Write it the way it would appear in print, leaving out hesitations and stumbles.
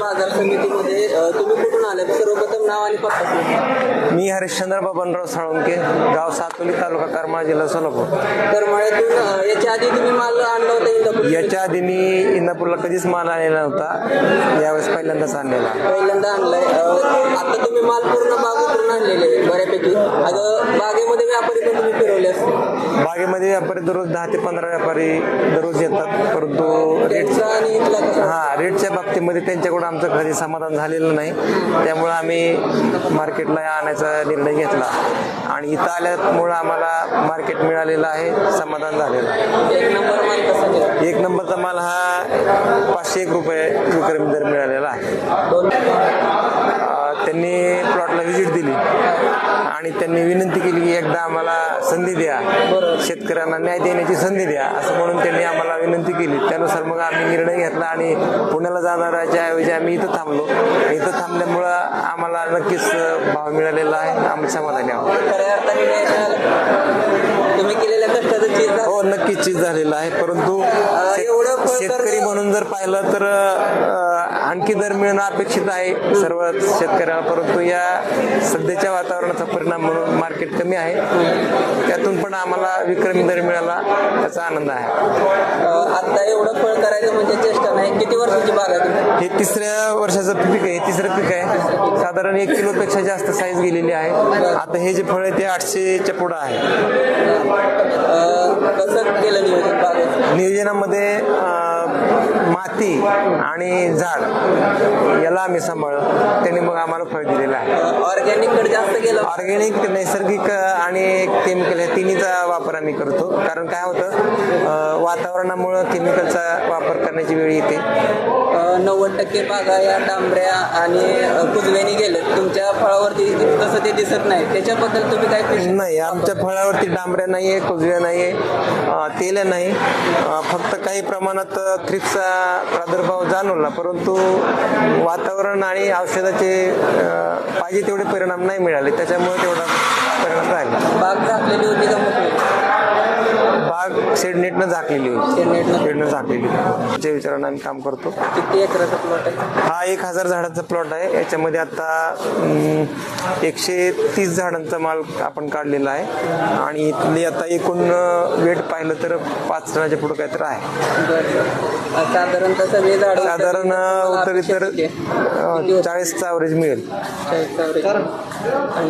बाजार समितीमध्ये तुम्ही कुठून आले? सर्वप्रथम नाव आणि पत्ता सांगा. मी हरिश्चंद्र बबनराव साळुंके, गाव सातोली, तालुका करमाळा, जिल्हा सोलापूर. करमाळ्यातून याच्या आधी तुम्ही माल आणला होता इंदापूर? याच्या आधी मी इंदापूरला कधीच माल आलेला नव्हता, यावेळेस पहिल्यांदाच आणलेला. पहिल्यांदा आणलाय. आता तुम्ही माल पूर्ण बाग उतरून आणलेले बऱ्यापैकी. आता बागेमध्ये व्यापारी पण तुम्ही फिरवले असते? बागेमध्ये व्यापारी दररोज 10 ते 15 व्यापारी दररोज येतात, परंतु रेटचा आणि इथला कसा? रेटच्या बाबतीमध्ये त्यांच्याकडून आमचं कधी समाधान झालेलं नाही. त्यामुळे आम्ही मार्केटला आणायचा निर्णय घेतला आणि इथं आल्यामुळं आम्हाला मार्केट मिळालेलं आहे, समाधान झालेलं आहे. एक नंबर माल कसा गेला? एक नंबरचा माल हा 501 रुपये विक्रमी दर मिळालेला आहे. त्यांनी प्लॉटला व्हिजिट दिली आणि त्यांनी विनंती केली की एकदा आम्हाला संधी द्या, शेतकऱ्यांना न्याय देण्याची संधी द्या, असं म्हणून त्यांनी आम्हाला विनंती केली. त्यानुसार मग आम्ही निर्णय घेतला आणि पुण्याला जाणाऱ्याच्या ऐवजी आम्ही इथं थांबलो. इथं थांबल्यामुळं आम्हाला नक्कीच भाव मिळालेला आहे, आम्ही समाधानी आहोत. खऱ्या अर्थाने न्याय मिळाला? तुम्ही केलेल्या कष्टाचं चीज झालं? हो, नक्कीच चीज झालेला आहे, परंतु शेतकरी म्हणून जर पाहिलं तर आणखी दर मिळणं अपेक्षित आहे सर्व शेतकऱ्यांना, परंतु या सध्याच्या वातावरणाचा परिणाम म्हणून मार्केट कमी आहे, त्यातून पण आम्हाला विक्रमी दर मिळाला, त्याचा आनंद आहे. आता एवढं फळ करायचं म्हणजे चेष्टा नाही. किती वर्षाची बाग आहे? हे 3ऱ्या वर्षाचं पीक आहे, 3रं पीक आहे. साधारण 1 किलोपेक्षा जास्त साईज गेलेली आहे. आता हे जे फळ आहे ते 800च्या पुढं आहे. कसं केलं नियोजन बागेचं? नियोजनामध्ये माती आणि झाड याला आम्ही सांभाळलं, त्यांनी मग आम्हाला फळ दिलेलं आहे. ऑर्गॅनिक कडे जास्त गेलं? ऑर्गॅनिक, नैसर्गिक आणि केमिकल या तिन्हीचा वापर आम्ही करतो. कारण काय होतं, वातावरणामुळं केमिकलचा वापर करण्याची वेळ येते. 90% बागा या डांबऱ्या आणि कुजव्याने गेलेत. तुमच्या फळावरती तसं ते दिसत नाही, त्याच्याबद्दल तुम्ही काय? नाही, आमच्या फळावरती डांबऱ्या नाहीये, कुजव्या नाहीये, तेल नाही. फक्त काही प्रमाणात थ्रिप्सचा प्रादुर्भाव जाणवला, परंतु वातावरण आणि औषधाचे पाहिजे तेवढे परिणाम नाही मिळाले, त्याच्यामुळे तेवढा परिणाम राहिला. बाग झाकलेली होती का? बाग शेडनेटनं झाकलेली होती. शेडनेटनं झाकलेली होती. विचारानं आम्ही काम करतो. किती एकराचा प्लॉट आहे हा? 1000 झाडांचा प्लॉट आहे. याच्यामध्ये आता 130 झाडांचा माल आपण काढलेला आहे आणि इथली आता एकूण वेट पाहिलं तर 5 टनाच्या पुढं काय तर आहे. साधारणतः सगळे झाड साधारण उत्तरी तर 40चा ॲव्हरेज मिळेल. 40चा ॲव्हरेज. आणि